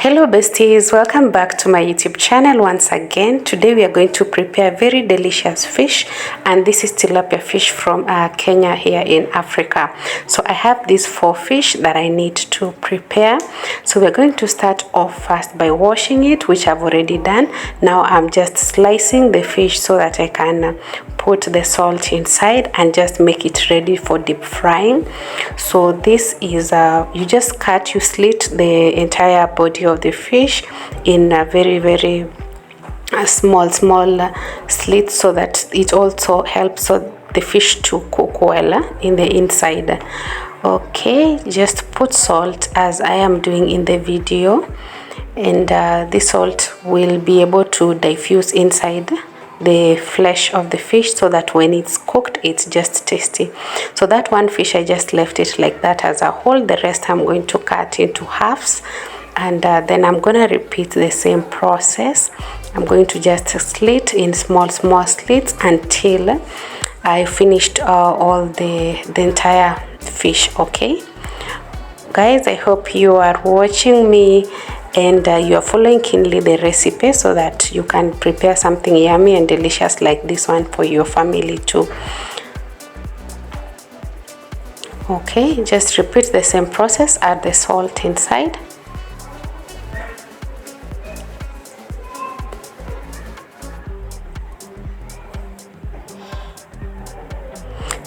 Hello besties, welcome back to my YouTube channel once again. Today we are going to prepare very delicious fish, and this is tilapia fish from Kenya here in Africa. So I have these 4 fish that I need to prepare. So we're going to start off first by washing it, which I've already done. Now I'm just slicing the fish so that I can put the salt inside and just make it ready for deep frying. So this is you slit the entire body of the fish in a very small slits, so that it also helps the fish to cook well in the inside. Okay, just put salt as I am doing in the video, and the salt will be able to diffuse inside the flesh of the fish, so that when it's cooked it's just tasty. So that one fish I just left it like that as a whole. The rest I'm going to cut into halves, and then I'm gonna repeat the same process. I'm going to just slit in small slits until I finished all the entire fish. Okay guys, I hope you are watching me and you are following keenly the recipe, so that you can prepare something yummy and delicious like this one for your family too. Okay, just repeat the same process. Add the salt inside.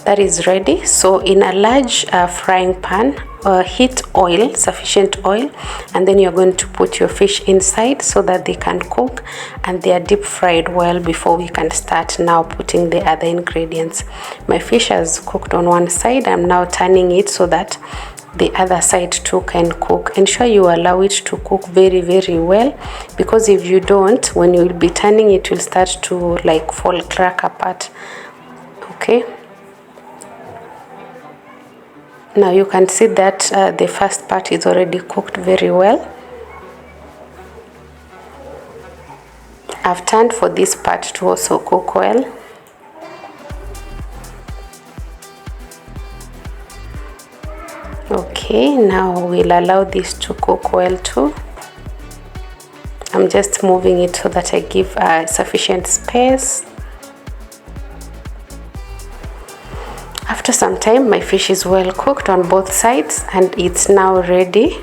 That is ready. So in a large frying pan, heat oil, sufficient oil, and then you're going to put your fish inside so that they can cook and they are deep fried well before we can start now putting the other ingredients. My fish has cooked on one side. I'm now turning it so that the other side too can cook. Ensure you allow it to cook very well, because if you don't, when you'll be turning it will start to like crack apart. Okay, now you can see that the first part is already cooked very well. I've turned for this part to also cook well. Okay, now we'll allow this to cook well too. I'm just moving it so that I give sufficient space. After some time, my fish is well cooked on both sides and it's now ready.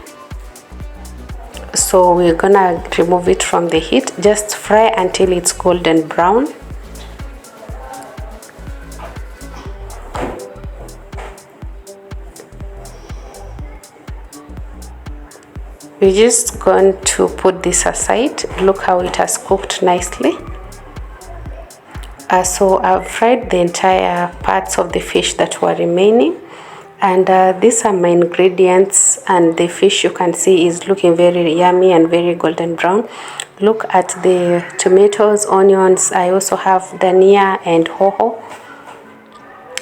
So we're gonna remove it from the heat. Just fry until it's golden brown. We're just going to put this aside. Look how it has cooked nicely. So I've fried the entire parts of the fish that were remaining, and these are my ingredients, and the fish you can see is looking very yummy and very golden brown. Look at the tomatoes, onions. I also have dhania and hoho.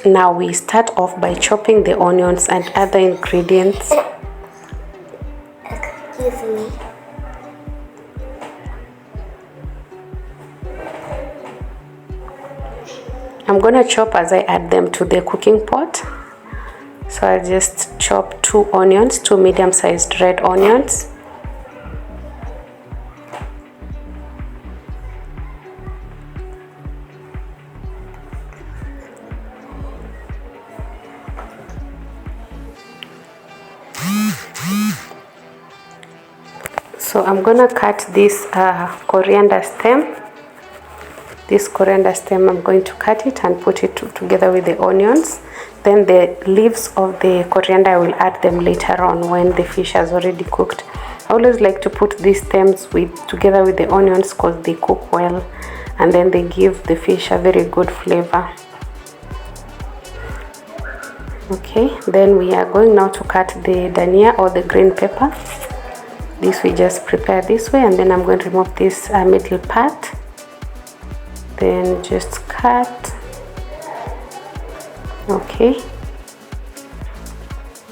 Now we start off by chopping the onions and other ingredients. Excuse me. I'm gonna chop as I add them to the cooking pot. So I just chop 2 onions, 2 medium-sized red onions. So I'm gonna cut this coriander stem. This coriander stem, I'm going to cut it and put it together with the onions. Then the leaves of the coriander, I will add them later on when the fish has already cooked. I always like to put these stems together with the onions because they cook well and then they give the fish a very good flavor. Okay, then we are going now to cut the dhania or the green pepper. This we just prepare this way, and then I'm going to remove this middle part. Then just cut. Okay,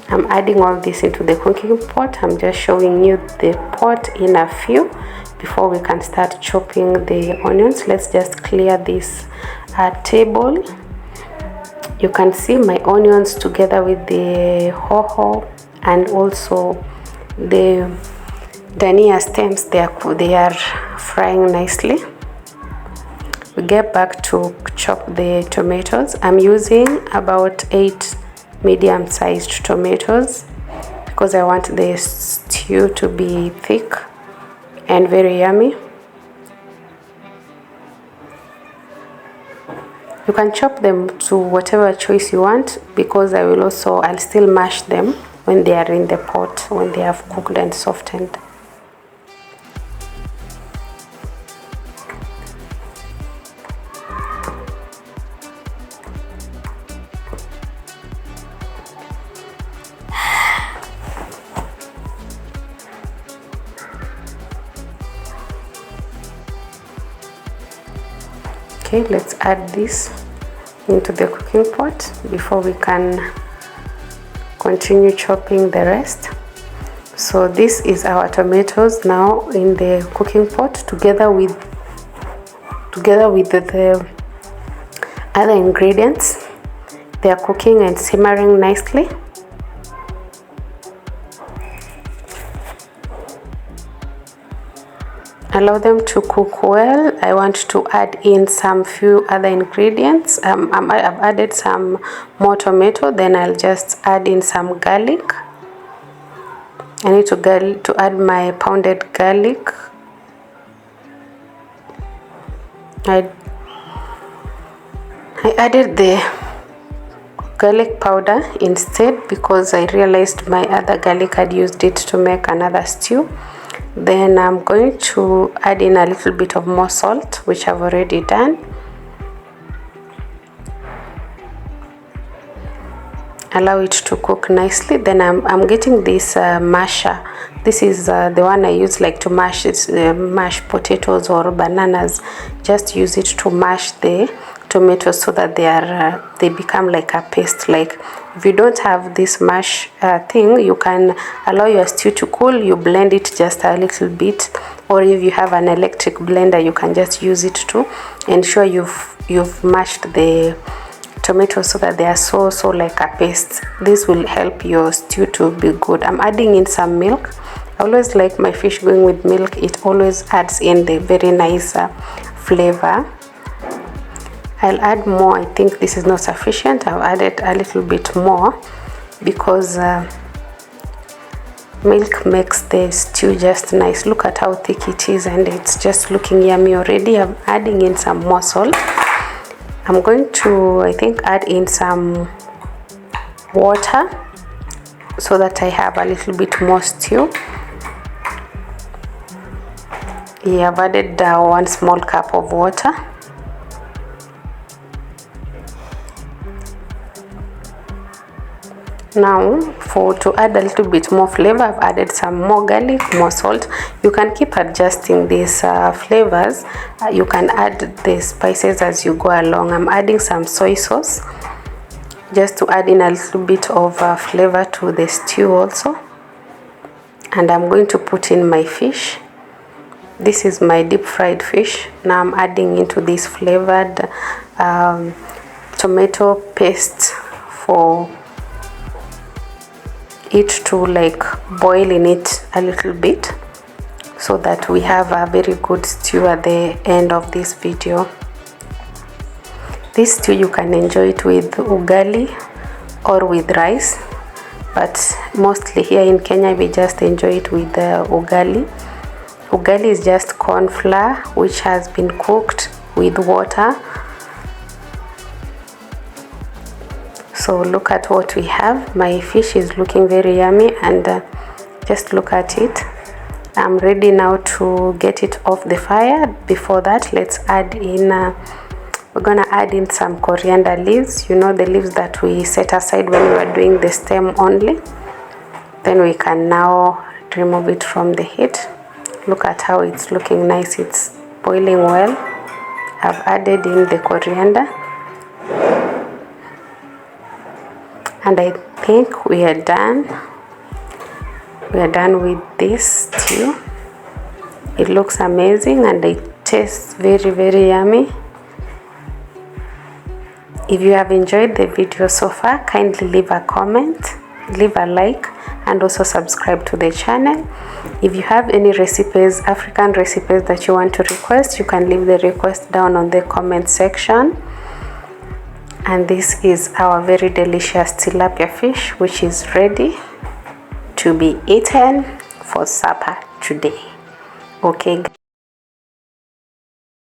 I'm adding all this into the cooking pot. I'm just showing you the pot in a few before we can start chopping the onions. Let's just clear this table. You can see my onions together with the hoho and also the dania stems, they are frying nicely. We get back to chop the tomatoes. I'm using about 8 medium-sized tomatoes because I want the stew to be thick and very yummy. You can chop them to whatever choice you want, because I'll still mash them when they are in the pot, when they have cooked and softened. Okay, let's add this into the cooking pot before we can continue chopping the rest. So this is our tomatoes now in the cooking pot together with the other ingredients. They are cooking and simmering nicely. Allow them to cook well. I want to add in some few other ingredients. I've added some more tomato, then I'll just add in some garlic. I need to add my pounded garlic. I added the garlic powder instead because I realized my other garlic had used it to make another stew. Then I'm going to add in a little bit of more salt, which I've already done. Allow it to cook nicely. Then I'm getting this masher. This is the one I use like to mash mash potatoes or bananas. Just use it to mash the tomatoes so that they become like a paste. Like if you don't have this mash thing, you can allow your stew to cool. You blend it just a little bit, or if you have an electric blender, you can just use it to ensure you've mashed the tomatoes so that they are so like a paste. This will help your stew to be good. I'm adding in some milk. I always like my fish going with milk. It always adds in the very nice flavor. I'll add more. I think this is not sufficient. I've added a little bit more because milk makes the stew just nice. Look at how thick it is and it's just looking yummy already. I'm adding in some more salt. I'm going to, I think, add in some water so that I have a little bit more stew. Yeah, I've added 1 small cup of water. Now to add a little bit more flavor, I've added some more garlic, more salt. You can keep adjusting these flavors. You can add the spices as you go along. I'm adding some soy sauce just to add in a little bit of flavor to the stew also. And I'm going to put in my fish. This is my deep fried fish. Now I'm adding into this flavored tomato paste for it to like boil in it a little bit so that we have a very good stew at the end of this video. This stew you can enjoy it with ugali or with rice, but mostly here in Kenya we just enjoy it with ugali. Ugali is just corn flour which has been cooked with water. So look at what we have. My fish is looking very yummy, and just look at it. I'm ready now to get it off the fire. Before that, let's add in we're gonna add in some coriander leaves, you know, the leaves that we set aside when we were doing the stem only. Then we can now remove it from the heat. Look at how it's looking nice. It's boiling well. I've added in the coriander. And I think we are done. We are done with this stew. It looks amazing and it tastes very, very yummy. If you have enjoyed the video so far, kindly leave a comment, leave a like, and also subscribe to the channel. If you have any recipes, African recipes that you want to request, you can leave the request down on the comment section. And this is our very delicious tilapia fish, which is ready to be eaten for supper today. Okay.